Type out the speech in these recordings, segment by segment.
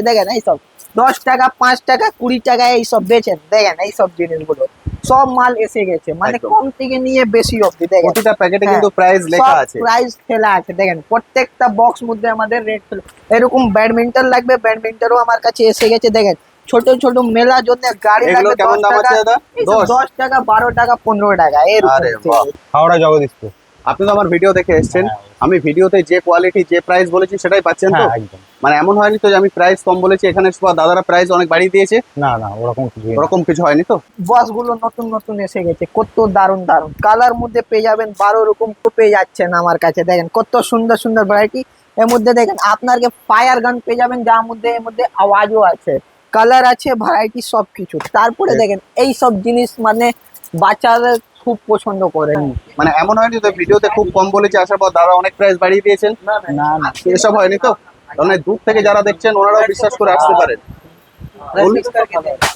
দেখেন এইসব 10 টাকা 5 টাকা 20 টাকা এইসব বেচেন। দেখেন এইসব জিনিসগুলো সব মাল এসে গেছে, মানে একদম। কম থেকে নিয়ে বেশি অব্দি। দেখেন প্রতিটা প্যাকেটে হ্যাঁ, কিন্তু প্রাইস লেখা সব আছে। প্রাইস ফেলা আছে। দেখেন প্রত্যেকটা বক্স মধ্যে আমাদের রেট ফেলা। এরকম ব্যাডমিন্টন লাগবে, ব্যাডমিন্টনও আমার কাছে এসে গেছে। দেখেন ছোট ছোট মেলার জন্য গাড়ি এগুলো লাগবে কেমন 10 দাম টাকা, আছে দাদা? এইসব 10? 10 টাকা 12 টাকা 15 টাকা এরকম আরে আছে। বাহ, হাওড়া জগদীশপুর। আপনি তো আমার ভিডিও দেখে এসেছেন। হ্যাঁ, আমি ভিডিওতে যে কোয়ালিটি যে প্রাইস বলেছি সেটাই পাচ্ছেন তো? হ্যাঁ একদম। মানে এমন হয়নি তো যে আমি প্রাইস কম বলেছি এখানে দাদারা প্রাইস অনেক বাড়িয়ে দিয়েছে? না না ওরকম কিছু ওরকম কিছু হয়নি তো? বস গুলো নতুন নতুন এসে গেছে, কত দারুন দারুন কালার মধ্যে পেয়ে যাবেন। 12 রকম পেয়ে যাচ্ছেন আমার কাছে। দেখেন কত সুন্দর সুন্দর ভ্যারাইটি। এর মধ্যে দেখেন আপনাকে ফায়ার গান পেয়ে যাবেন, যার মধ্যে এর মধ্যে আওয়াজও আছে, কালার আছে, ভ্যারাইটি সবকিছু। তারপরে দেখেন এই সব জিনিস মানে বাচ্চাদের খুব পছন্দ করে। মানে এমন হয়নি তো ভিডিওতে খুব কম বলেছি আসার পর দাদা অনেক প্রাইস বাড়িয়ে দিয়েছেন? না না এসব হয়নি তো? তাহলে দূর থেকে যারা দেখছেন ওনারাও বিশ্বাস করে আসতে পারেন।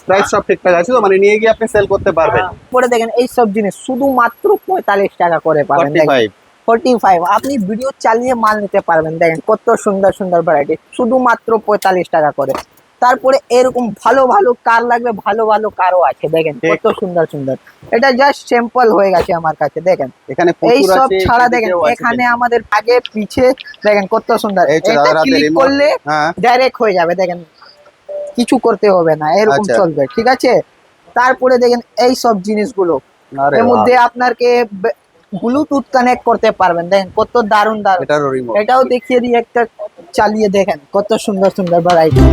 প্রাইস সব ঠিকঠাক আছে তো? মানে নিয়ে গিয়ে আপনি সেল করতে পারবেন? পরে দেখেন এই সব জিনিস শুধুমাত্র 45 টাকা করে পাবেন। 45? 45 আপনি ভিডিও চালিয়ে মাল নিতে পারবেন। দেখেন কত সুন্দর সুন্দর ভ্যারাইটি, শুধুমাত্র 45 টাকা করে। তারপরে এরকম ভালো ভালো কার লাগবে, ভালো ভালো কারও আছে। দেখেন কত সুন্দর সুন্দর। এটা জাস্ট স্যাম্পল হয়ে গেছে আমার কাছে। দেখেন এখানে এই প্রচুর সব আছে, ছাড়া দেখেন এদিকেও আছে এখানে দেখুন। আমাদের আগে পিছে দেখেন কত সুন্দর। এই যে এটা দাদার হাতে ক্লিক remote। করলে হ্যাঁ। ডাইরেক্ট হয়ে যাবে। দেখেন কিছু করতে হবে না, এরকম আচ্ছা। চলবে, ঠিক আছে। তারপরে দেখেন এই সব জিনিসগুলো আরে এর বাহ, মধ্যে আপনাকে ব্লুটুথ কানেক্ট করতে পারবেন। দেখেন কত দারুন দারুন। এটারও রিমোট। এটাও দেখিয়ে দিই একটা, চালিয়ে দেখেন কত সুন্দর সুন্দর ভ্যারাইটি।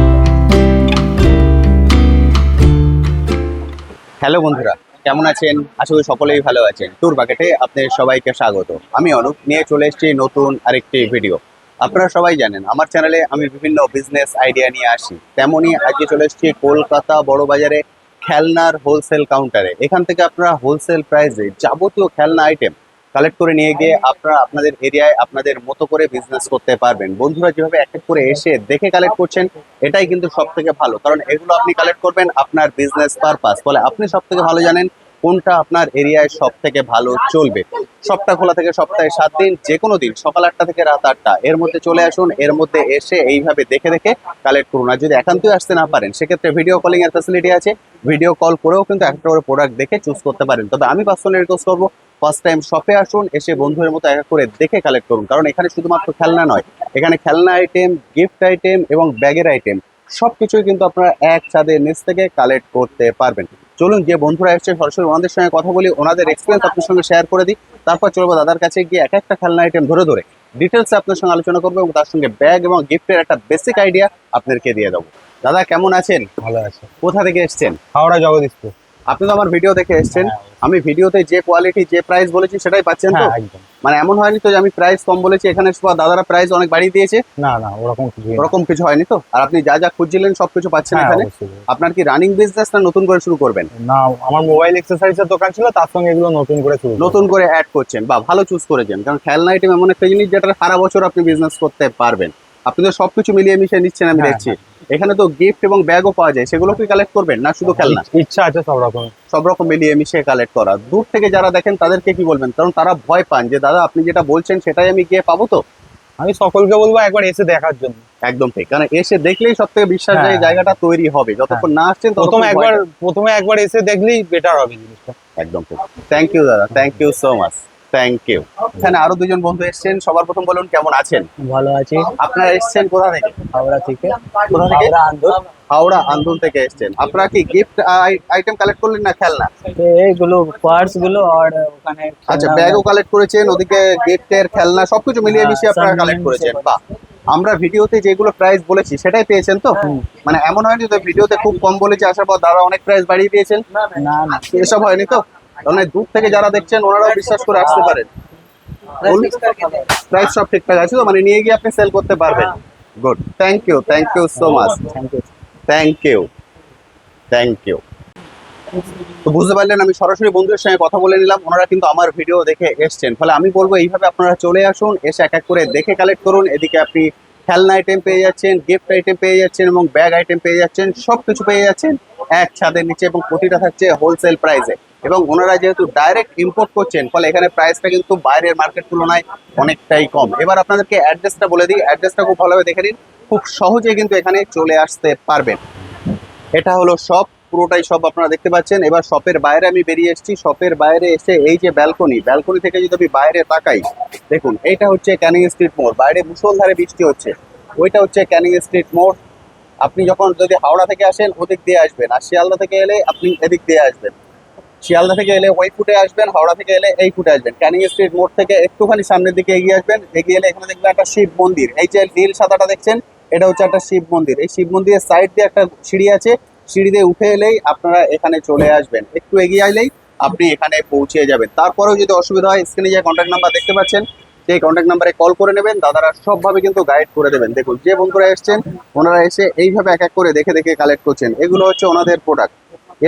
হ্যালো বন্ধুরা, কেমন আছেন? আশা করি সকলেই ভালো আছেন। ট্যুর বাকেটে আপনাদের সবাইকে স্বাগত। আমি অনুপ, নিয়ে চলে এসেছি নতুন আরেকটি ভিডিও। আপনারা সবাই জানেন আমার চ্যানেলে আমি বিভিন্ন বিজনেস আইডিয়া নিয়ে আসি। তেমনই আজকে চলে এসেছি কলকাতা বড় বাজারে খেলনার হোলসেল কাউন্টারে। এখান থেকে আপনারা হোলসেল প্রাইসে যাবতীয় খেলনা আইটেম কালেক্ট করে নিয়ে গিয়ে আপনারা আপনাদের এরিয়ায় আপনাদের মতো করে বিজনেস করতে পারবেন। বন্ধুরা যেভাবে এক এক করে এসে দেখে কালেক্ট করছেন এটাই কিন্তু সব থেকে ভালো, কারণ এগুলো আপনি কালেক্ট করবেন আপনার বিজনেস পারপাস। ফলে আপনি সব থেকে ভালো জানেন কোনটা আপনার এরিয়ায় সব থেকে ভালো চলবে। সপ্তাহ খোলা থেকে সপ্তাহে 7 দিন, যে কোনো দিন সকাল 8টা থেকে রাত 8টা এর মধ্যে চলে আসুন। এর মধ্যে এসে এইভাবে দেখে দেখে কালেক্ট করুন। আর যদি একান্তই আসতে না পারেন সেক্ষেত্রে ভিডিও কলিং এর ফ্যাসিলিটি আছে। ভিডিও কল করেও কিন্তু একটা করে প্রোডাক্ট দেখে চুজ করতে পারেন। তবে আমি পার্সোনালি রিকোয়েস্ট করবো ফার্স্ট টাইম শপে আসুন, এসে বন্ধুদের মতো এক এক করে দেখে কালেক্ট করুন। কারণ এখানে শুধুমাত্র খেলনা নয়, এখানে খেলনা আইটেম, গিফট আইটেম এবং ব্যাগের আইটেম সবকিছুই কিন্তু আপনারা এক ছাদের নিচ থেকে কালেক্ট করতে পারবেন। চলুন যে বন্ধুরা এসছে সরাসরি ওনাদের সঙ্গে কথা বলি, ওনাদের এক্সপিরিয়েন্স আপনার সঙ্গে শেয়ার করে দিই। তারপর চলবো দাদার কাছে গিয়ে এক একটা খেলনা আইটেম ধরে ধরে ডিটেলসে আপনার সঙ্গে আলোচনা করবো এবং তার সঙ্গে ব্যাগ এবং গিফটের একটা বেসিক আইডিয়া আপনাদেরকে দিয়ে দেবো। দাদা কেমন আছেন? ভালো আছে। কোথা থেকে এসছেন? হাওড়া জগদীশপুর। আপনি তো আমার ভিডিও দেখে এসেছেন। হ্যাঁ। আমি ভিডিওতে যে কোয়ালিটি যে প্রাইস বলেছি সেটাই পাচ্ছেন তো? হ্যাঁ একদম। মানে এমন হয়নি তো যে আমি প্রাইস কম বলেছি এখানে দাদারা প্রাইস অনেক বাড়িয়ে দিয়েছে? না না ওরকম কিছু ওরকম কিছু হয়নি তো? আর আপনি যা যা খুঁজছিলেন সবকিছু পাচ্ছেন হ্যাঁ এখানে? অবশ্যই। আপনার কি রানিং বিজনেস না নতুন করে শুরু করবেন? না আমার মোবাইল এক্সারসাইজের দোকান ছিল, তার সঙ্গে এগুলো নতুন করে শুরু নতুন করে অ্যাড করছেন, বা ভালো চুজ করেছেন। কারণ খেলনা আইটেম এমন একটা জিনিস যেটা সারা বছর আপনি বিজনেস করতে পারবেন। আপনি তো সবকিছু মিলিয়ে মিশিয়ে নিচ্ছেন আমি হ্যাঁ, দেখছি। এখানে তো গিফট এবং ব্যাগও পাওয়া যায়, সেগুলো কি কালেক্ট করবেন না শুধু খেলনা? ইচ্ছা আছে সব রকম। সব রকম মিলিয়ে মিশিয়ে কালেক্ট করা। দূর থেকে যারা দেখেন তাদেরকে কি বলবেন? কারণ তারা ভয় পান যে দাদা আপনি যেটা বলছেন সেটাই আমি গিয়ে পাবো তো? আমি সকলকে বলবো একবার এসে দেখার জন্য। একদম ঠিক, কারণ এসে দেখলেই সব থেকে বিশ্বাস হ্যাঁ, এই জায়গাটা তৈরি হবে। যতক্ষণ না আসছেন ততক্ষণ প্রথমে একবার এসে দেখলেই বেটার হবে জিনিসটা। একদম ঠিক। থ্যাংক ইউ দাদা, thank you so much, thank you. এখানে আরো দুজন বন্ধু এসেছেন, সবার প্রথম বলুন কেমন আছেন? ভালো আছি। আপনারা এসেছেন কোথা থেকে? হাওড়া থেকে। কোথা থেকে? আন্দোল। হাওড়া আন্দুল থেকে এসেছেন। আপনারা কি গিফট আইটেম কালেক্ট করলেন না খেলনা? এইগুলো পার্টস গুলো আর ওখানে আচ্ছা, ব্যাগও কালেক্ট করেছেন, ওদিকে গিফটের খেলনা সবকিছু মিলিয়ে হ্যাঁ, মিশিয়ে আপনারা সব কালেক্ট মিলিয়ে করেছেন। মিশিয়ে। বাহ, আমরা ভিডিওতে যেগুলো প্রাইস বলেছি সেটাই পেয়েছেন তো? মানে এমন হয়নি তো ভিডিওতে খুব কম বলেছি আসার পর দাদা অনেক প্রাইস বাড়িয়ে দিয়েছেন? না না এসব হয়নি তো? তাহলে দূর থেকে যারা দেখছেন ওনারাও বিশ্বাস করে আসতে পারেন। প্রাইস সব ঠিকঠাক আছে তো? মানে নিয়ে গিয়ে আপনি সেল করতে পারবেন? Good, thank you so much, thank you. Thank you, thank you. তো বুঝতে পারলেন আমি সরাসরি বন্ধুদের সঙ্গে কথা বলে নিলাম, ওনারা কিন্তু আমার ভিডিও দেখে এসছেন। ফলে আমি বলবো এইভাবে আপনারা চলে আসুন, এসে এক এক করে দেখে কালেক্ট করুন। এদিকে আপনি খেলনা আইটেম পেয়ে যাচ্ছেন, গিফট আইটেম পেয়ে যাচ্ছেন এবং ব্যাগ আইটেম পেয়ে যাচ্ছেন, সবকিছু পেয়ে যাচ্ছেন এক ছাদের নিচে, এবং প্রতিটা থাকছে হোলসেল প্রাইসে। এবং ওনারা যেহেতু ডাইরেক্ট ইম্পোর্ট করছেন, ফলে এখানে প্রাইসটা কিন্তু বাইরের মার্কেট তুলনায় অনেকটাই কম। এবার আপনাদেরকে অ্যাড্রেসটা বলে দিই, অ্যাড্রেসটা খুব ভালোভাবে দেখে নিন, খুব সহজে কিন্তু এখানে চলে আসতে পারবেন। এটা হলো শপ, পুরোটাই শপ আপনারা দেখতে পাচ্ছেন। এবার শপের বাইরে আমি বেরিয়ে এসেছি, শপের বাইরে এসে এই যে ব্যালকনি, ব্যালকনি থেকে যদি আমি বাইরে তাকাই, দেখুন এইটা হচ্ছে ক্যানিং স্ট্রিট মোড়, বাইরে মুষলধারে বৃষ্টি হচ্ছে, ওইটা হচ্ছে ক্যানিং স্ট্রিট মোড়। আপনি যখন যদি হাওড়া থেকে আসেন ওদিক দিয়ে আসবেন, আর শিয়ালদা থেকে এলে আপনি এদিক দিয়ে আসবেন, শিয়ালদা থেকে এলে ওই ফুটে আসবেন, হাওড়া থেকে এলে এই ফুটে আসবেন। ক্যানিং স্ট্রিট মোড় থেকে একটুখানি সামনের দিকে এগিয়ে আসবেন, এগিয়ে এলে এখানে দেখবেন একটা শিব মন্দির, এই যে নীল সাদাটা দেখছেন এটা হচ্ছে একটা শিব মন্দির। এই শিব মন্দিরের সাইড দিয়ে একটা সিঁড়ি আছে, সিঁড়ি দিয়ে উঠে এলেই আপনারা এখানে চলে আসবেন, একটু এগিয়ে এলেই আপনি এখানে পৌঁছে যাবেন। তারপরেও যদি অসুবিধা হয় স্ক্রিনে যে কন্ট্যাক্ট নাম্বার দেখতে পাচ্ছেন সেই কন্ট্যাক্ট নাম্বারে কল করে নেবেন, দাদারা সবভাবে কিন্তু গাইড করে দেবেন। দেখুন যে বন্ধুরা এসছেন ওনারা এসে এইভাবে এক এক করে দেখে দেখে কালেক্ট করছেন, এগুলো হচ্ছে ওনাদের প্রোডাক্ট।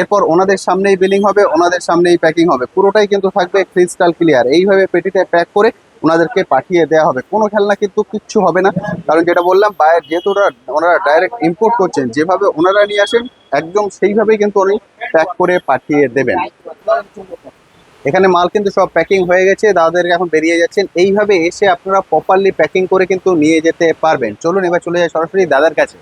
এরপর ওনাদের সামনেই বিলিং হবে, ওনাদের সামনেই প্যাকিং হবে, পুরোটাই কিন্তু থাকবে ক্রিস্টাল ক্লিয়ার। এইভাবে পেটিতে প্যাক করে ওনাদেরকে পাঠিয়ে দেওয়া হবে, কোনো খেলনা কিন্তু কিচ্ছু হবে না। কারণ যেটা বললাম বাইরে যেহেতু ওনারা ডাইরেক্ট ইম্পোর্ট করছেন, যেভাবে ওনারা নিয়ে আসেন একদম সেইভাবেই কিন্তু উনি প্যাক করে পাঠিয়ে দেবেন। এখানে মাল কিন্তু সব প্যাকিং হয়ে গেছে, দাদাদেরকে এখন বেরিয়ে যাচ্ছেন। এইভাবে এসে আপনারা প্রপারলি প্যাকিং করে কিন্তু নিয়ে যেতে পারবেন। চলুন এবার চলে যাই সরাসরি দাদার কাছে।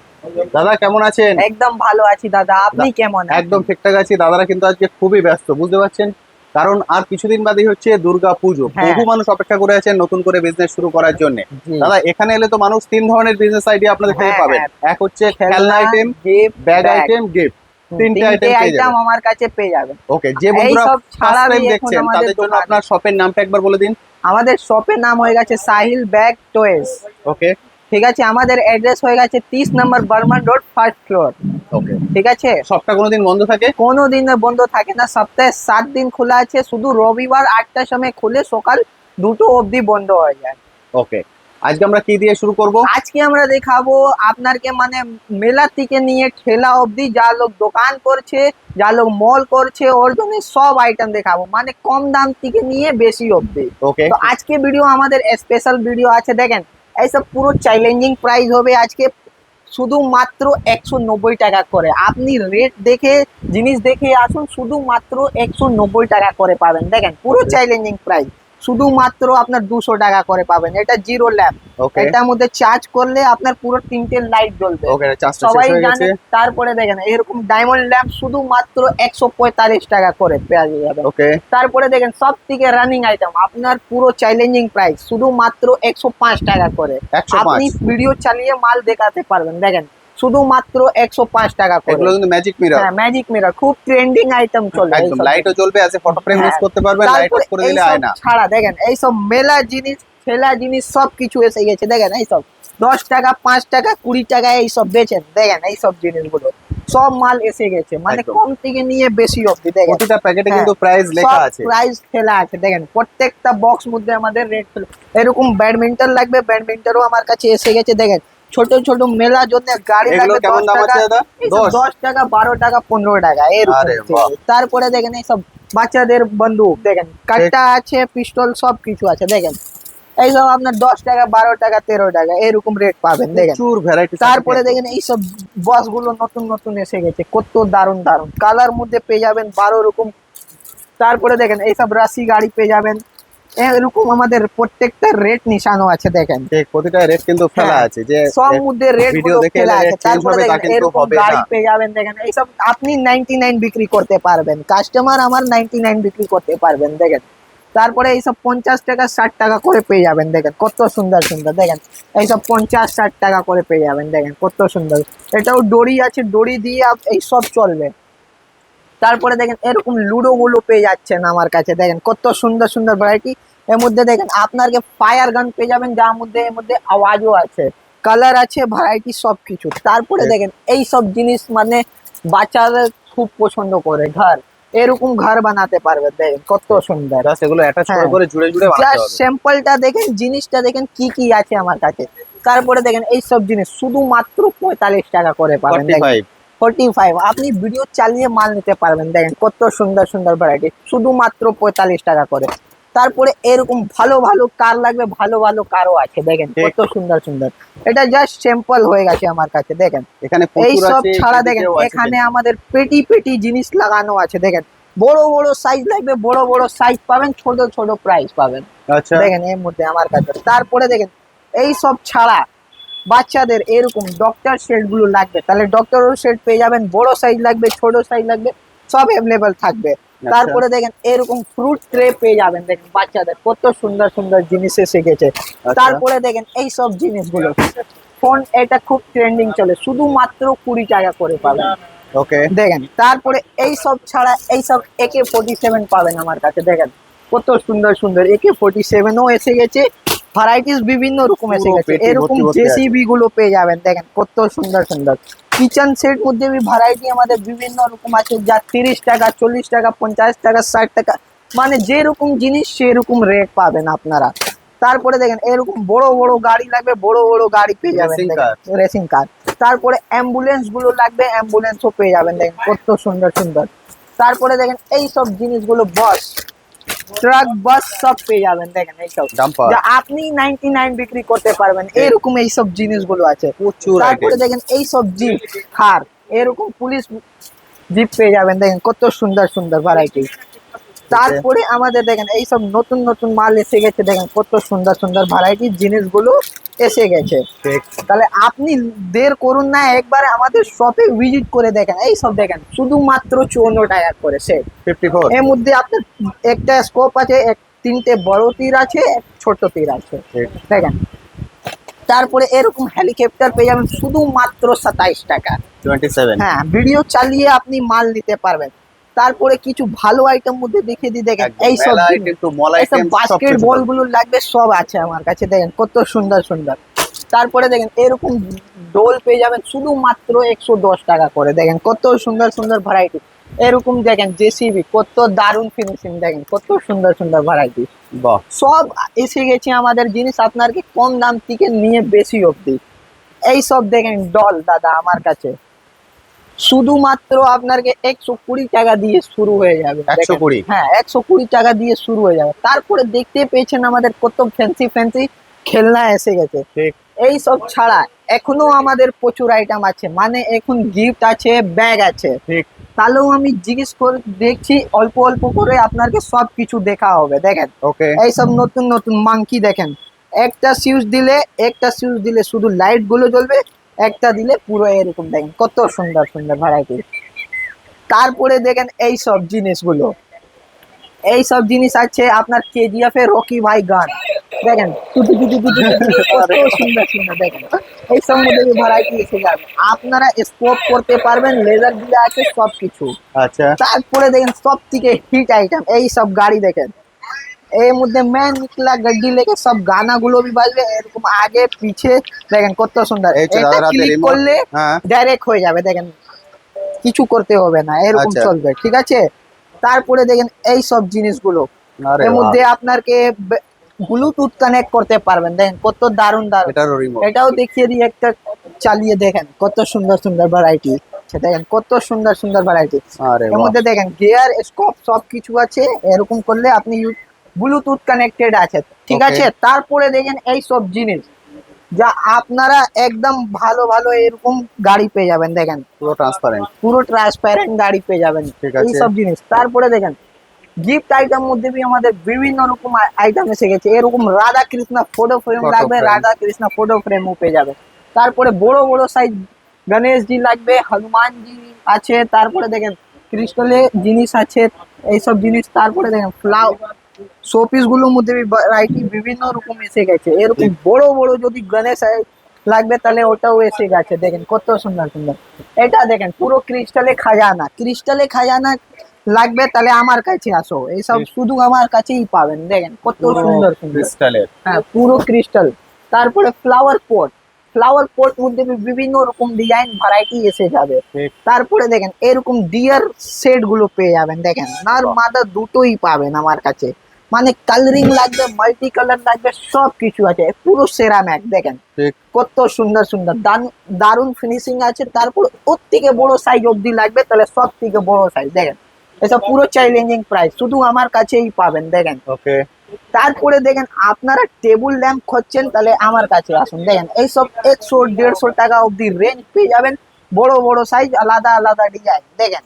দাদা কেমন আছেন? একদম ভালো আছি দাদা, আপনি কেমন আছেন? একদম ঠিকঠাক আছি। দাদারা কিন্তু আজকে খুবই ব্যস্ত, বুঝতে পারছেন, কারণ আর কিছুদিন বাদেই হচ্ছে দুর্গা পুজো। হ্যাঁ। বহু মানুষ অপেক্ষা করে আছেন নতুন করে বিজনেস শুরু করার জন্য। জি। দাদা এখানে এলে তো মানুষ তিন ধরনের বিজনেস আইডিয়া আপনাদের থেকে হ্যাঁ, পাবেন। হ্যাঁ। এক হচ্ছে খেলনা item, gift, bag bag। Item, gift, তিনটে আইটেম পেয়ে আইটেম যাবেন। আমার কাছে পেয়ে যাবেন। ওকে, যে বন্ধুরা এইসব ছাড়া ফার্স্ট টাইম এখন দেখছেন আমাদের তাদের জন্য দোকানে- আপনার শপের নামটা একবার বলে দিন। আমাদের শপের নাম হয়ে গেছে সাহিল ব্যাগ টয়েস, ওকে ঠিক আছে। আমাদের অ্যাড্রেস হয়ে গেছে 30 নম্বর বর্মান রোড, ফার্স্ট ফ্লোর, ওকে। ঠিক আছে। শপটা কোনোদিন বন্ধ থাকে? কোনো দিন বন্ধ থাকে না, সপ্তাহে 7 দিন খোলা আছে, শুধু রবিবার 8টার সময় খুলে সকাল 2টো অবধি বন্ধ হয়ে যায়। ওকে, আজকে আমরা কি দিয়ে শুরু করব? আজকে আমরা দেখাবো আপনাকে মানে মেলা থেকে নিয়ে ঠেলা অবধি যা লোক দোকান করছে, যা লোক মল করছে, ওর জন্য সব আইটেম দেখাবো, মানে কম দাম থেকে নিয়ে বেশি অবধি। ওকে, তো আজকে ভিডিও আমাদের স্পেশাল ভিডিও আছে, দেখেন এইসব পুরো চ্যালেঞ্জিং প্রাইস হবে আজকে, শুধুমাত্র 190 টাকা করে। আপনি রেট দেখে জিনিস দেখে আসুন, শুধুমাত্র 190 টাকা করে পাবেন। দেখেন পুরো চ্যালেঞ্জিং প্রাইস, শুধুমাত্র আপনার 200 টাকা করে পাবেন। এটা জিরো ল্যাম্প, ওকে, এটার মধ্যে চার্জ করলে আপনার পুরো 3টে লাইট জ্বলবে, ওকে। চার্জটা শেষ সবাই হয়ে জানে। গেছে। তারপরে দেখেন এরকম ডায়মন্ড ল্যাম্প শুধুমাত্র 145 টাকা করে পেয়ে যাবেন। ওকে, তারপরে দেখেন সব থেকে রানিং আইটেম আপনার পুরো চ্যালেঞ্জিং প্রাইস শুধুমাত্র 105 টাকা করে। 105। আপনি ভিডিও চালিয়ে মাল দেখাতে পারবেন। দেখেন শুধুমাত্র 105 টাকা করে। এগুলো কিন্তু ম্যাজিক মিরর, হ্যাঁ, ম্যাজিক মিরর খুব ট্রেন্ডিং আইটেম চলে একদম এইসব। লাইটও জ্বলবে, আছে ফটো ফ্রেম ইউজ হ্যাঁ। করতে পারবেন, লাইট অফ করে দিলে এইসব আয়না। ছাড়া দেখেন এইসব মেলা জিনিস, ঠেলা জিনিস সব কিছু এসে গেছে। দেখেন এইসব 10 টাকা, 5 টাকা, 20 টাকা এইসব বেচেন। দেখেন এইসব জিনিসগুলো সব মাল এসে গেছে, মানে একদম। কম থেকে নিয়ে বেশি অবধি। দেখেন প্রতিটা প্যাকেটে হ্যাঁ, কিন্তু প্রাইস লেখা আছে। প্রাইস ফেলা আছে। দেখেন প্রত্যেকটা বক্স মধ্যে আমাদের রেট ফেলা। এরকম ব্যাডমিন্টন লাগবে, ব্যাডমিন্টনও আমার কাছে এসে গেছে। দেখেন ছোট ছোট মেলার জন্য গাড়ি এগুলো লাগবে কেমন 10 দাম টাকা, আছে দাদা? এইসব 10 টাকা, 12 টাকা, 15 টাকা এরকম আরে আছে। বাহ। তারপরে দেখেন এইসব বাচ্চাদের বন্দুক, দেখেন কাটা আছে, পিস্তল সব কিছু আছে। দেখেন এইসব আপনার 10 টাকা, 12 টাকা, 13 টাকা এরকম রেট পাবেন। দেখেন প্রচুর ভ্যারাইটি। তারপরে দেখেন এইসব বস গুলো নতুন নতুন এসে গেছে, কত দারুন দারুন কালার মধ্যে পেয়ে যাবেন 12 রকম। তারপরে দেখেন এইসব রাশি গাড়ি পেয়ে যাবেন, এরকম আমাদের প্রত্যেকটা রেট নিশানো আছে। দেখেন প্রতিটা রেট কিন্তু ফেলা হ্যাঁ, আছে, যে সব মধ্যে রেট ভিডিও গুলো দেখে ফেলা এলে আছে। change তারপরে হবে তা দেখেন কিন্তু এরকম হবে গাড়ি না। পেয়ে যাবেন। দেখেন এইসব আপনি 99 বিক্রি করতে পারবেন, কাস্টমার আমার 99 বিক্রি করতে পারবেন। দেখেন তারপরে এইসব 50 টাকা, 60 টাকা করে পেয়ে যাবেন। দেখেন কত সুন্দর সুন্দর, দেখেন এইসব 50-60 টাকা করে পেয়ে যাবেন। দেখেন কত সুন্দর, এটাও দড়ি আছে, দড়ি দিয়ে এইসব চলবে। তারপরে দেখেন এরকম লুডো গুলো পেয়ে যাচ্ছেন আমার কাছে। দেখেন কত সুন্দর সুন্দর ভ্যারাইটি। এর মধ্যে দেখেন আপনাকে ফায়ার গান পেয়ে যাবেন, যার মধ্যে এর মধ্যে আওয়াজও আছে, কালার আছে, ভ্যারাইটি সব কিছু। তারপরে দেখেন এই সব জিনিস মানে বাচ্চাদের খুব পছন্দ করে, ঘর এরকম ঘর বানাতে পারবে। দেখেন কত সুন্দর, জাস্ট এগুলো অ্যাটাচ করে হ্যাঁ। করে জুড়ে জুড়ে বানাতে জাস্ট হবে। স্যাম্পলটা দেখেন, জিনিসটা দেখেন কি কি আছে আমার কাছে। তারপরে দেখেন এই সব জিনিস শুধুমাত্র 45 টাকা করে পাবেন। দেখেন 45। 45, আপনি ভিডিও চালিয়ে মাল নিতে পারবেন। দেখেন কত সুন্দর সুন্দর ভ্যারাইটি, শুধুমাত্র 45 টাকা করে। তারপরে এরকম ভালো ভালো কার লাগবে, ভালো ভালো কারও আছে। দেখেন ঠিক। কত সুন্দর সুন্দর, এটা জাস্ট স্যাম্পল হয়ে গেছে আমার কাছে। দেখেন এখানে এই প্রচুর সব আছে, ছাড়া দেখেন এদিকেও আছে এখানে কিন্তু। আমাদের পেটি পেটি জিনিস লাগানো আছে। দেখেন বড় বড় সাইজ লাগবে, বড় বড় সাইজ পাবেন, ছোট ছোট প্রাইস পাবেন। আচ্ছা, দেখেন এর মধ্যে আমার কাছে। তারপরে দেখেন এই সব ছাড়া বাচ্চাদের এরকম ডক্টর সেট গুলো লাগবে, তাহলে ডক্টর সেট পেয়ে যাবেন। বড় সাইজ লাগবে, ছোট সাইজ লাগবে, সব অ্যাভেলেবল থাকবে। তারপরে দেখেন এরকম ফ্রুট ট্রে পেয়ে যাবেন, দেখেন বাচ্চাদের কত সুন্দর সুন্দর জিনিস এসে গেছে। তারপরে দেখেন এই সব জিনিসগুলো ফোন, এটা খুব ট্রেন্ডিং চলে, শুধুমাত্র 20 টাকা করে পাবেন। ওকে, দেখেন তারপরে এই সব ছাড়া এই সব AK-47 পাবেন আমার কাছে। দেখেন কত সুন্দর সুন্দর AK-47ও এসে গেছে, ভ্যারাইটিস বিভিন্ন রকম এসে পুরো গেছে। পেটি এরকম ভর্তি ভর্তি জেসিবি গুলো পেয়ে যাবেন, দেখেন কত সুন্দর সুন্দর। কিচেন সেট মধ্যে ভ্যারাইটি আমাদের বিভিন্ন রকম আছে, যা 30 টাকা, 40 টাকা, 50 টাকা, 60 টাকা, মানে যেরকম জিনিস সেরকম রেট পাবেন আপনারা। তারপরে দেখেন এরকম বড় বড় গাড়ি লাগবে, বড় বড় গাড়ি পেয়ে যাবেন, Racing car। Racing car. তারপরে অ্যাম্বুলেন্স গুলো লাগবে, অ্যাম্বুলেন্সও পেয়ে যাবেন, দেখেন কত সুন্দর সুন্দর। তারপরে দেখেন এই সব জিনিসগুলো, বাস, ট্রাক, বাস সব পেয়ে যাবেন, দেখেন এইসব ডাম্পার, যা আপনি 99 বিক্রি করতে পারবেন, এরকম এইসব জিনিসগুলো আছে। প্রচুর তারপরে আইটেম। দেখেন এই সব জিপ, থার, এরকম পুলিশ জিপ পেয়ে যাবেন, দেখেন কত সুন্দর সুন্দর ভ্যারাইটি। তারপরে আমাদের দেখেন এই সব নতুন নতুন মাল এসে গেছে, দেখেন কত সুন্দর সুন্দর ভ্যারাইটির জিনিসগুলো এসে গেছে। তাহলে আপনি দের করুন না, একবারে আমাদের শপে ভিজিট করে দেখেন। এই সব দেখেন শুধুমাত্র 54 টাকা করে সেট। 54। এর মধ্যে আপনার একটা স্কোপ আছে, তিনটে বড় তীর আছে, এক ছোট তীর আছে, দেখেন। তারপরে এরকম হেলিকপ্টার পেয়ে যাবেন শুধুমাত্র 27 টাকা। 27। হ্যাঁ, ভিডিও চালিয়ে আপনি মাল নিতে পারবেন। তারপরে কিছু ভালো আইটেম মধ্যে দেখিয়ে দিই, দেখেন এই সব আইটেম তো মল আইটেম, বাস্কেট বল গুলো লাগবে, সব আছে আমার কাছে, দেখেন কত সুন্দর সুন্দর। তারপরে দেখেন এরকম ডোল পেয়ে যাবেন শুধুমাত্র 110 টাকা করে, দেখেন কত সুন্দর সুন্দর ভ্যারাইটি। এরকম দেখেন জেসিবি, কত দারুণ ফিনিশিং, দেখেন কত সুন্দর সুন্দর ভ্যারাইটি। বাহ, সব এসে গেছে আমাদের জিনিস আপনাকে কম দাম থেকে নিয়ে বেশি অবধি। এই সব দেখেন ডল দাদা আমার কাছে শুধুমাত্র আপনাকে 120 টাকা দিয়ে শুরু হয়ে যাবে। 120? হ্যাঁ, 120 টাকা দিয়ে শুরু হয়ে যাবে। তারপরে দেখতে পেয়েছেন আমাদের কত ফ্যান্সি ফ্যান্সি খেলনা এসে গেছে। ঠিক। এই সব ছাড়া এখনো আমাদের প্রচুর আইটেম আছে, মানে এখন গিফট আছে, ব্যাগ আছে। ঠিক। তাহলেও আমি জিজ্ঞেস করে দেখছি, অল্প অল্প করে আপনাকে সব কিছু দেখা হবে। দেখেন ওকে, এই সব নতুন নতুন মাংকি, দেখেন একটা সুইচ দিলে শুধু লাইট গুলো জ্বলবে, একটা দিলে পুরো এরকম, দেখেন কত সুন্দর সুন্দর ভ্যারাইটি। তারপরে দেখেন এই সব জিনিসগুলো, এই সব জিনিস আছে আপনার KGF এর রকি ভাই গান, দেখেন টুটু টুটু টুটু টুটু, কত সুন্দর সুন্দর। দেখেন এই সব মধ্যে ভ্যারাইটি এসে যাবে, আপনারা স্কোপ করতে পারবেন, লেজার দিলে আছে সব কিছু। আচ্ছা, তারপরে দেখেন সব থেকে হিট আইটেম এই সব গাড়ি, দেখেন এর মধ্যে मैं निकला गड्डी लेके সব গানাগুলো বাজবে এরকম আগে পিছে, দেখেন কত সুন্দর। এই যে এটা দাদার হাতে ক্লিক remote। করলে হ্যাঁ, ডাইরেক্ট হয়ে যাবে, দেখেন কিছু করতে হবে না, এরকম আচ্ছা। চলবে, ঠিক আছে। তারপরে দেখেন এই সব জিনিসগুলো, আরে এর বাহ, মধ্যে আপনাকে ব্লুটুথ কানেক্ট করতে পারবেন, দেখেন কত দারুণ দারুণ। এটারও রিমোট। এটাও দেখিয়ে দিই, একটা চালিয়ে দেখেন কত সুন্দর সুন্দর ভ্যারাইটি, দেখেন কত সুন্দর সুন্দর ভ্যারাইটি। আরে এর বাহ, মধ্যে দেখেন গিয়ার, স্কোপ সব কিছু আছে, এরকম করলে আপনি ব্লুটুথ কানেক্টেড আছে, ঠিক Okay. আছে। তারপরে দেখেন এই সব জিনিস যা আপনারা একদম ভালো ভালো এরকম গাড়ি পেয়ে যাবেন, দেখেন পুরো ট্রান্সপারেন্ট। পুরো ট্রান্সপারেন্ট গাড়ি পেয়ে যাবেন, ঠিক আছে। এই সব জিনিস। তারপরে দেখেন গিফট আইটেম মধ্যে আমাদের বিভিন্ন রকম আইটেম এসে গেছে, এরকম Radha Krishna photo frame Photo লাগবে, frame। রাধা কৃষ্ণ ফটো ফ্রেমও পেয়ে যাবে। তারপরে বড় বড় সাইজ গণেশজি লাগবে, হনুমানজি আছে। তারপরে দেখেন ক্রিস্টালের জিনিস আছে, এইসব জিনিস। তারপরে দেখেন শোপিস গুলোর মধ্যে ভ্যারাইটি বিভিন্ন রকম এসে গেছে, এরকম বড় বড় যদি গণেশ লাগবে তাহলে ওটাও এসে গেছে, দেখেন কত সুন্দর সুন্দর। এটা দেখেন পুরো ক্রিস্টালে খাজানা লাগবে, তাহলে আমার কাছে আসো, এইসব শুধু আমার কাছেই পাবেন, দেখেন কত সুন্দর সুন্দর। ক্রিস্টালের। হ্যাঁ, পুরো ক্রিস্টাল। তারপরে ফ্লাওয়ার পট মধ্যে বিভিন্ন রকম ডিজাইন ভ্যারাইটি এসে যাবে। ঠিক। তারপরে দেখেন এরকম ডিয়ার সেট গুলো পেয়ে যাবেন, দেখেন নার মাদা দুটোই পাবেন আমার কাছে, মানে কালারিং লাগবে, মাল্টি কালার লাগবে, সব কিছু আছে, পুরো সেরামিক, দেখেন ঠিক। কত সুন্দর সুন্দর দারুণ ফিনিশিং আছে। তারপর ওর থেকে বড় সাইজ অবধি লাগবে, তাহলে সব থেকে বড় সাইজ, দেখেন এসব পুরো চ্যালেঞ্জিং প্রাইস, শুধু আমার কাছেই পাবেন, দেখেন। ওকে, তারপরে দেখেন আপনারা টেবিল ল্যাম্প খুঁজছেন, তাহলে আমার কাছে আসুন, দেখেন এইসব 100-150 টাকা অবধি রেঞ্জ পেয়ে যাবেন, বড় বড় সাইজ, আলাদা আলাদা ডিজাইন, দেখেন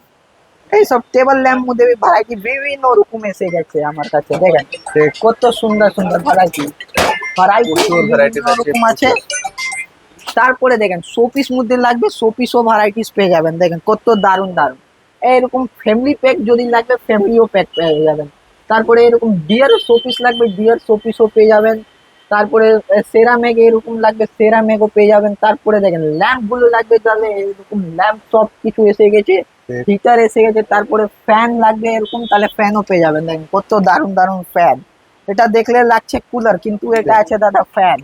এইসব টেবিল ল্যাম্প মধ্যে ভ্যারাইটি বিভিন্ন রকম এসে গেছে আমার কাছে দেখেন ঠিক। কত সুন্দর সুন্দর ভ্যারাইটি প্রচুর varieties আছে, রকম আছে। তারপরে দেখেন শোপিস মধ্যে লাগবে, শোপিসও ভ্যারাইটিস পেয়ে যাবেন দেখেন কত দারুণ দারুণ। এরকম ফ্যামিলি প্যাক যদি লাগবে ফ্যামিলিও প্যাক পেয়ে যাবেন। তারপরে এরকম ডিয়ার শোপিস লাগবে ডিয়ার শোপিসও পেয়ে যাবেন। তারপরে সেরামেগ এরকম লাগবে সেরামেগও পেয়ে যাবেন। তারপরে দেখেন ল্যাম্প গুলো লাগবে তাহলে এরকম ল্যাম্প সব কিছু এসে গেছে, ঠিক। হিটার এসে গেছে। তারপরে ফ্যান লাগবে এরকম তাহলে ফ্যানও পেয়ে যাবেন দেখেন কত দারুণ দারুণ ফ্যান। এটা দেখলে লাগছে কুলার কিন্তু এটা আছে দাদা ফ্যান।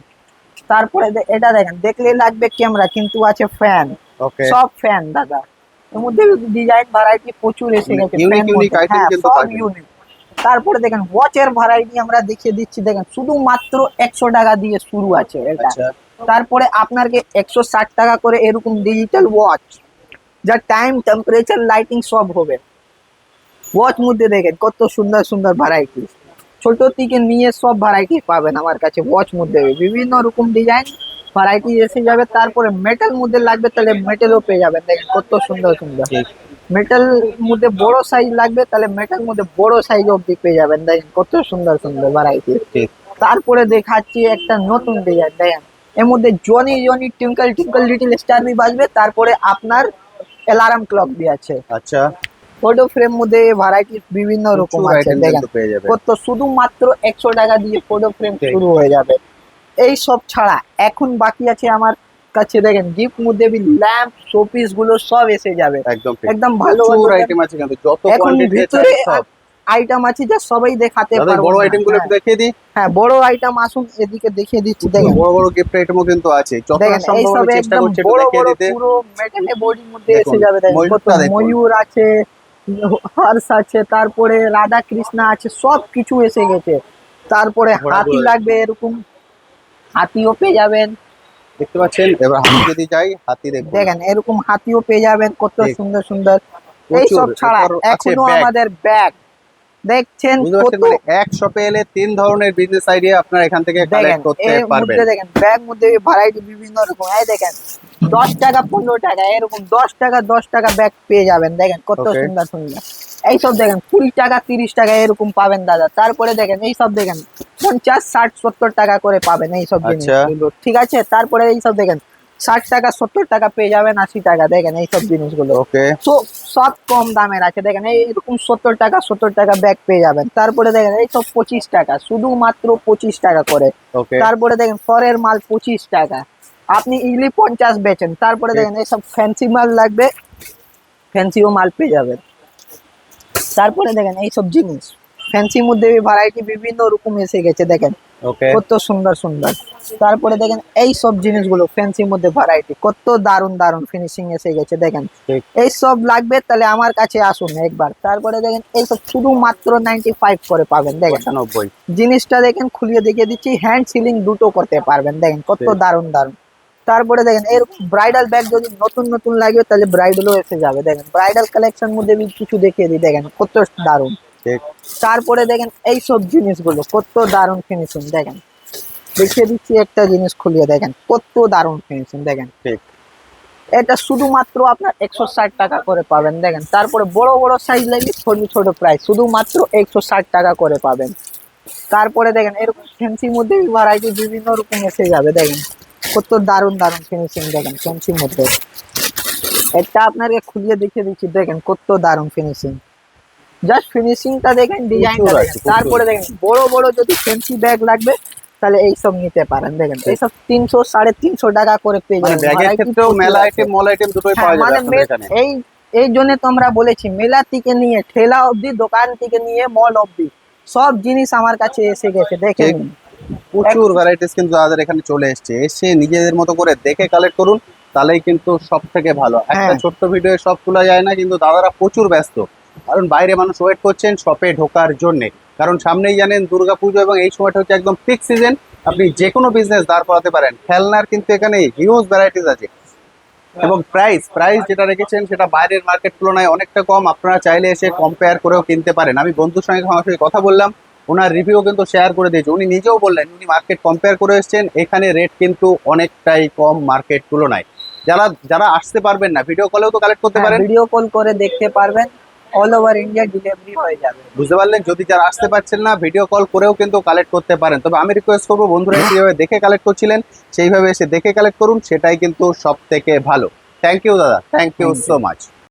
তারপরে এটা দেখেন দেখলে লাগবে ক্যামেরা কিন্তু আছে ফ্যান, ওকে, সব ফ্যান দাদা। এর মধ্যে ডিজাইন ভ্যারাইটি প্রচুর এসে গেছে ইউনিক fan ইউনিক মধ্যে। আইটেম হ্যাঁ, কিন্তু সব পাবেন। ইউনিক। তারপরে দেখেন ওয়াচের ভ্যারাইটি আমরা দেখিয়ে দিচ্ছি দেখেন শুধুমাত্র 100 টাকা দিয়ে শুরু আছে এটা। আচ্ছা, তারপরে আপনাকে 160 টাকা করে এরকম ডিজিটাল ওয়াচ যা টাইম টেম্পারেচার লাইটিং সব হবে। ওয়াচ মধ্যে দেখেন কত সুন্দর সুন্দর ভ্যারাইটি, ছোট থেকে নিয়ে সব ভ্যারাইটি পাবেন আমার কাছে ওয়াচ মধ্যে বিভিন্ন রকম ডিজাইন ভ্যারাইটি এসে যাবে। তারপরে মেটাল মধ্যে লাগবে তাহলে মেটালও পেয়ে যাবেন দেখেন কত সুন্দর সুন্দর। ঠিক। মেটাল মধ্যে বড় সাইজ লাগবে তাহলে মেটাল মধ্যে বড় সাইজ অবধি পেয়ে যাবেন দেখেন কত সুন্দর সুন্দর ভ্যারাইটি। ঠিক। তারপরে দেখাচ্ছি একটা নতুন ডিজাইন দেখেন এর মধ্যে Johnny Johnny twinkle twinkle little star বি বাজবে। তারপরে আপনার অ্যালার্ম ক্লক বি আছে। আচ্ছা, ফটো ফ্রেম মধ্যে ভ্যারাইটি বিভিন্ন রকম প্রচুর আছে আইটেম দেখেন কিন্তু পেয়ে যাবেন। কত শুধুমাত্র 100 টাকা দিয়ে ফটো ফ্রেম ঠিক। শুরু হয়ে যাবে। এই সব ছাড়া এখন বাকি আছে আমার কাছে দেখেন গিফট মধ্যে ল্যাম্প শোপিস গুলো সব এসে যাবে একদম ঠিক। একদম ভালো প্রচুর ভালো আইটেম আছে কিন্তু যত এখন কোয়ান্টিটি ভিতরে সব। আইটেম আছে যা সবাই দেখাতে দাদা পারবো বড় না। আইটেম গুলো হ্যাঁ, একটু দেখিয়ে দিই। হ্যাঁ বড় আইটেম আসুন এদিকে দেখিয়ে দিচ্ছি প্রচুর দেখেন বড় বড় গিফট আইটেমও কিন্তু আছে, যতটা দেখেন এই সম্ভব সব আমি চেষ্টা একদম করছি একটু বড় দেখিয়ে বড় দিতে। পুরো মেটালে বডির মধ্যে দেখুন, এসে যাবে দেখেন কত ময়ূরটা দেখুন। ময়ূর আছে, হর্স আছে, তারপরে রাধা কৃষ্ণা আছে, সব কিছু এসে গেছে। তারপরে ঘোড়াগুলো হাতি দেখুন। লাগবে এরকম হাতিও পেয়ে যাবেন দেখতে পাচ্ছেন, এবার হাতি যদি যাই হাতি দেখুন দেখেন এরকম হাতিও পেয়ে যাবেন কত ঠিক। সুন্দর সুন্দর। প্রচুর। এইসব ছাড়া এরপর আছে এখনো ব্যাগ। আমাদের ব্যাগ দেখছেন বুঝতে কত পারছেন, মানে এক শপে এলে 3 ধরনের বিজনেস আইডিয়া আপনারা এখান থেকে দেখেন কালেক্ট করতে এর পারবেন। মধ্যে দেখেন ব্যাগ মধ্যে ভ্যারাইটি বিভিন্ন রকম। এই দেখেন 10 টাকা 15 টাকা এরকম 10 টাকা ব্যাগ পেয়ে যাবেন দেখেন কত Okay. সুন্দর সুন্দর। এইসব দেখেন 20 টাকা 30 টাকা এরকম পাবেন দাদা। তারপরে দেখেন এইসব দেখেন 50 60 70 টাকা করে পাবেন এইসব আচ্ছা। জিনিসগুলো ঠিক আছে। তারপরে এইসব দেখেন 60 টাকা 70 টাকা পেয়ে যাবেন 80 টাকা দেখেন এইসব জিনিসগুলো। ওকে, তো সব কম দামের আছে দেখেন এইরকম 70 টাকা ব্যাগ পেয়ে যাবেন। তারপরে দেখেন এইসব 25 টাকা শুধুমাত্র 25 টাকা করে। ওকে, তারপরে দেখেন ফরের মাল 25 টাকা, আপনি ইজিলি 50 বেচেন। তারপরে দেখেন এইসব ফ্যান্সি মাল লাগবে ফ্যান্সিও মাল পেয়ে যাবেন। তারপরে দেখেন এইসব জিনিস ফ্যান্সির মধ্যে ভ্যারাইটি বিভিন্ন রকম এসে গেছে দেখেন ওকে, কত সুন্দর সুন্দর। তারপরে দেখেন এই সব জিনিসগুলো ফ্যান্সির মধ্যে ভ্যারাইটি কত দারুণ দারুণ ফিনিশিং এসে গেছে দেখেন। ঠিক। এই সব লাগবে তাহলে আমার কাছে আসুন একবার। তারপরে দেখেন এইসব শুধুমাত্র 95 করে পাবেন দেখেন 95। জিনিসটা দেখেন খুলিয়ে দেখিয়ে দিচ্ছি হ্যান্ড সিলিং দুটো করতে পারবেন দেখেন কত ঠিক। দারুণ দারুণ। তারপরে দেখেন এরকম ব্রাইডাল ব্যাগ যদি নতুন নতুন লাগবে তাহলে ব্রাইডালও এসে যাবে দেখেন ব্রাইডাল কালেকশন মধ্যে কিছু দেখিয়ে দিই দেখেন কত দারুণ। ঠিক। তারপরে দেখেন এই সব জিনিসগুলো কত দারুণ ফিনিশিং দেখেন দেখিয়ে দিচ্ছি একটা জিনিস খুলিয়ে দেখেন কত দারুণ ফিনিশিং দেখেন। ঠিক। এটা শুধুমাত্র আপনার 160 টাকা করে পাবেন দেখেন। তারপরে বড় বড় সাইজ লাগবে ছোট ছোট প্রাইস শুধুমাত্র 160 টাকা করে পাবেন। তারপরে দেখেন এরকম ফ্যান্সির মধ্যে ভ্যারাইটি বিভিন্ন রকম এসে যাবে দেখেন কত দারুণ দারুণ ফিনিশিং দেখেন ফ্যান্সির মধ্যে। এটা আপনাকে খুলিয়ে দেখিয়ে দিচ্ছি দেখেন কত দারুণ ফিনিশিং। জাস্ট ফিনিশিংটা দেখেন ডিজাইনটা প্রচুর আছে, দেখেন। প্রচুর। তারপরে দেখেন বড় বড় যদি ফ্যান্সি ব্যাগ লাগবে তাহলে এইসব নিতে পারেন দেখেন এইসব 300 350 টাকা করে পেয়ে মানে যাবেন। ব্যাগের variety ক্ষেত্রেও প্রচুর মেলা আছে। আইটেম মল আইটেম দুটোই হ্যাঁ, পাওয়া যাবে মানে আপনাদের এখানে। এই জন্য তো আমরা বলেছি মেলা থেকে নিয়ে ঠেলা অবধি দোকান থেকে নিয়ে মল অবধি সব জিনিস আমার কাছে এসে গেছে দেখে ঠিক। নিন। প্রচুর ভ্যারাইটিস কিন্তু দাদাদের এখানে চলে এসেছে, এসে নিজেদের মতো করে দেখে কালেক্ট করুন, তাহলেই কিন্তু সব থেকে ভালো। একটা হ্যাঁ। ছোট্ট ভিডিও সব তোলা যায় না, কিন্তু দাদারা প্রচুর ব্যস্ত, কারণ বাইরে মানুষ ওয়েট করছেন শপে ঢোকার জন্য। কারণ সামনেই জানেন দুর্গাপুজো এবং এই সময়টা হচ্ছে একদম পিক সিজন, আপনি যে কোনো বিজনেস দাঁড় করাতে পারেন। খেলনার কিন্তু এখানে হিউজ ভ্যারাইটিস আছে, এবং প্রাইস যেটা রেখেছেন সেটা বাইরের মার্কেট তুলনায় অনেকটা কম। আপনারা চাইলে এসে কম্পেয়ার করেও কিনতে পারেন। আমি বন্ধুর সঙ্গে সরাসরি কথা বললাম, ওনার রিভিউ কিন্তু শেয়ার করে দিয়েছে। উনি নিজেও বললেন উনি মার্কেট কম্পেয়ার করে এসেছেন, এখানে রেট কিন্তু অনেকটাই কম মার্কেট তুলনায়। যারা আসতে পারবেন না ভিডিও কলেও তো কালেক্ট করতে পারেন। ভিডিও কল করে দেখতে পারবেন অল ওভার ইন্ডিয়া ডেলিভারি হয়ে যাবে। বুঝতে পারলেন? যদি যারা আসতে পারছেন না, ভিডিও কল করেও কিন্তু কালেক্ট করতে পারেন। তবে আমি রিকোয়েস্ট করবো বন্ধুরা যেভাবে দেখে কালেক্ট করছিলেন সেইভাবে এসে দেখে কালেক্ট করুন, সেটাই কিন্তু সব থেকে ভালো। থ্যাংক ইউ দাদা, thank you Thank you. So much.